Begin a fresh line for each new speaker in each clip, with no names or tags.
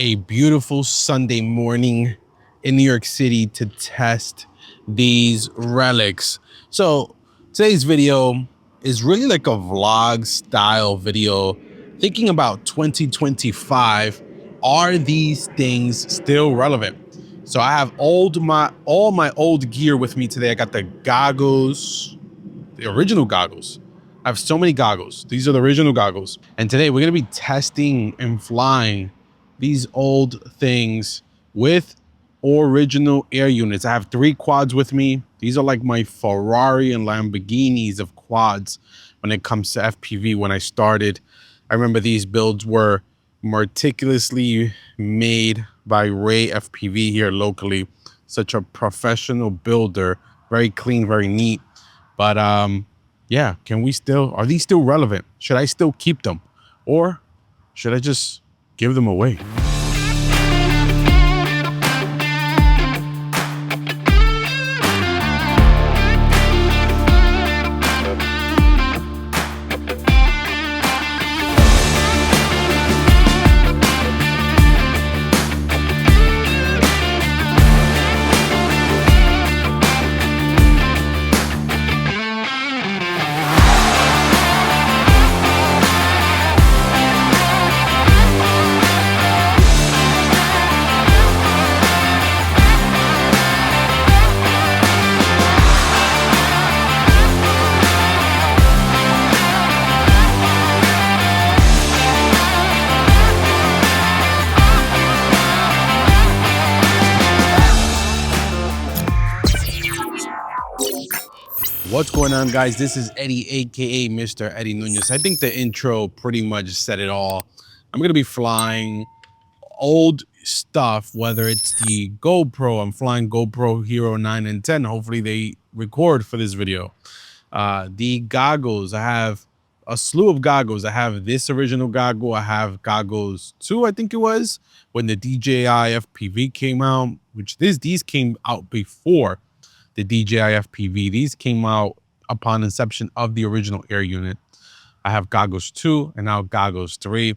a beautiful Sunday morning in New York City to test these relics. So today's video is really like a vlog style video, thinking about 2025. Are these things still relevant? So I have all my old gear with me today. I got the goggles, the original goggles. I have so many goggles. These are the original goggles. And today we're gonna be testing and flying these old things with original air units. I have 3 quads with me. These are like my Ferrari and Lamborghinis of quads when it comes to FPV. When I started, I remember these builds were meticulously made by Ray FPV here locally. Such a professional builder, very clean, very neat. But yeah, are these still relevant? Should I still keep them? Or should I just give them away? What's going on, guys? This is Eddie, aka Mr. Eddie Nunez. I think the intro pretty much said it all. I'm gonna be flying old stuff, whether it's the GoPro. I'm flying GoPro Hero 9 and 10. Hopefully they record for this video. The goggles, I have a slew of goggles. I have this original goggle. I have goggles 2, I think it was, when the DJI FPV came out, which these came out before the DJI FPV. These came out upon inception of the original Air unit. I have goggles 2 and now goggles 3.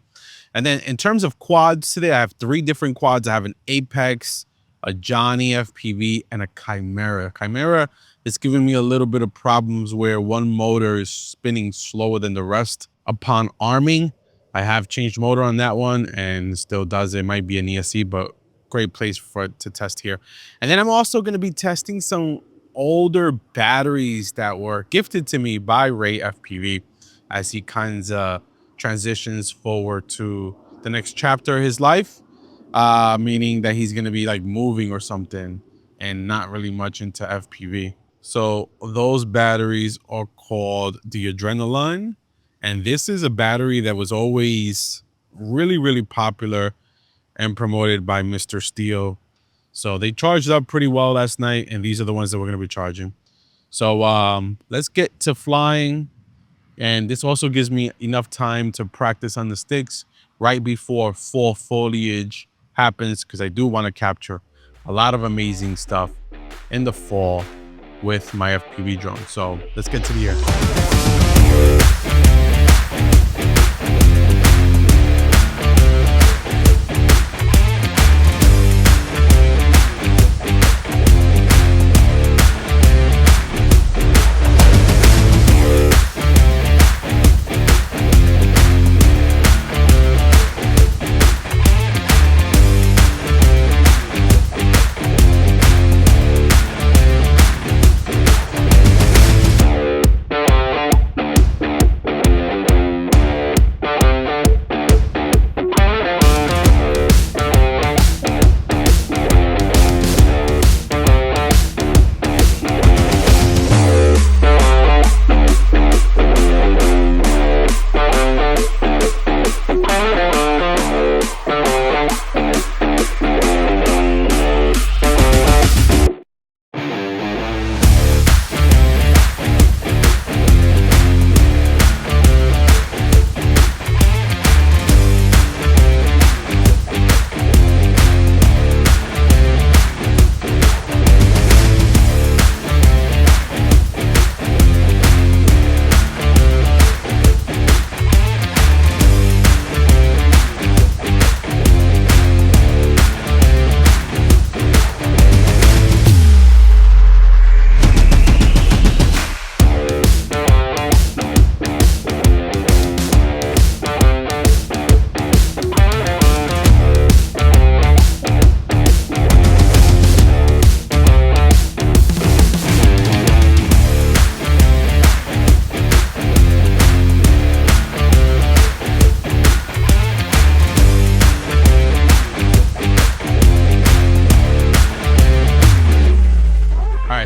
And then in terms of quads today, I have 3 different quads. I have an Apex, a Johnny FPV, and a Chimera. Chimera is giving me a little bit of problems where one motor is spinning slower than the rest. Upon arming, I have changed motor on that one and still does. It might be an ESC, but great place for it to test here. And then I'm also going to be testing some older batteries that were gifted to me by Ray FPV as he kind of transitions forward to the next chapter of his life, meaning that he's going to be like moving or something and not really much into FPV. So those batteries are called the Adrenaline, and this is a battery that was always really popular and promoted by Mr. Steele. So they charged up pretty well last night, and these are the ones that we're going to be charging. So let's get to flying. And this also gives me enough time to practice on the sticks right before fall foliage happens, because I do want to capture a lot of amazing stuff in the fall with my FPV drone. So let's get to the air.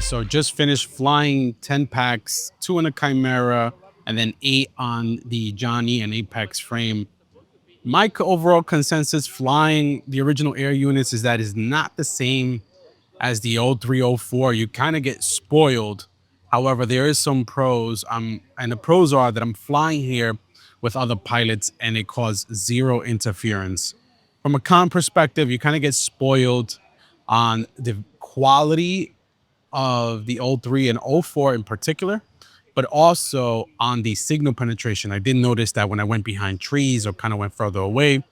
so just finished flying 10 packs, 2 on the Chimera, and then 8 on the Johnny and Apex frame. My overall consensus flying the original Air units is that it's not the same as the 03, 04. You kind of get spoiled. However, there is some pros, and the pros are that I'm flying here with other pilots and it caused zero interference. From a con perspective, you kind of get spoiled on the quality of the 03 and 04 in particular, but also on the signal penetration. I did notice that when I went behind trees or kind of went further away,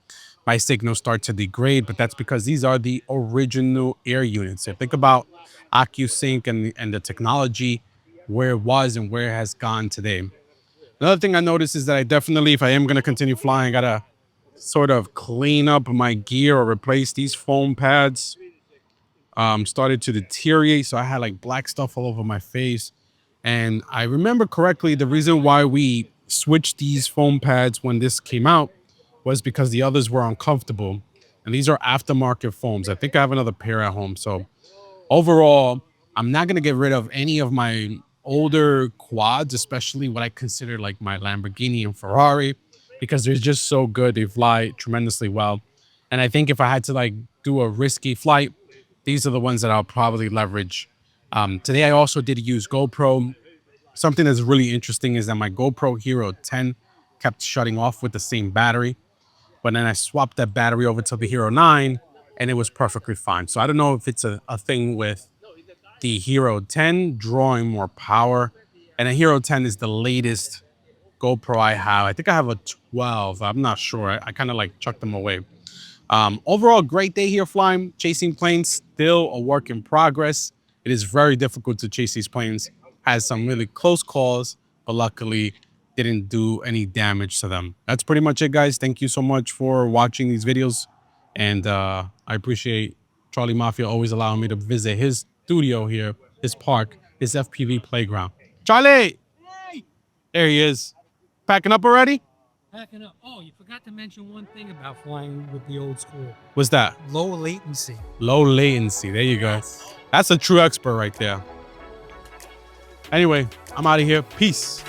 my signals start to degrade, but that's because these are the original Air units. So think about OcuSync and the technology, where it was and where it has gone today. Another thing I noticed is that I definitely, if I am going to continue flying, I gotta sort of clean up my gear or replace these foam pads. Started to deteriorate, so I had like black stuff all over my face. And I remember correctly, the reason why we switched these foam pads when this came out was because the others were uncomfortable. And these are aftermarket foams. I think I have another pair at home. So overall, I'm not going to get rid of any of my older quads, especially what I consider like my Lamborghini and Ferrari, because they're just so good. They fly tremendously well. And I think if I had to like do a risky flight, these are the ones that I'll probably leverage. Today, I also did use GoPro. Something that's really interesting is that my GoPro Hero 10 kept shutting off with the same battery. But then I swapped that battery over to the Hero 9 and it was perfectly fine. So I don't know if it's a thing with the Hero 10 drawing more power. And a Hero 10 is the latest GoPro I have. I think I have a 12. I'm not sure. I kind of like chucked them away. Overall, great day here flying, chasing planes, still a work in progress. It is very difficult to chase these planes. Has some really close calls, but luckily didn't do any damage to them. That's pretty much it, guys. Thank you so much for watching these videos. And I appreciate Charlie Mafia always allowing me to visit his studio here, his park, his FPV playground. Charlie!
Hey!
There he is. Packing up already?
Packing up. Oh, you forgot to mention one thing about flying with the old school.
What's that?
Low latency.
Low latency. There you go. That's a true expert right there. Anyway, I'm out of here. Peace.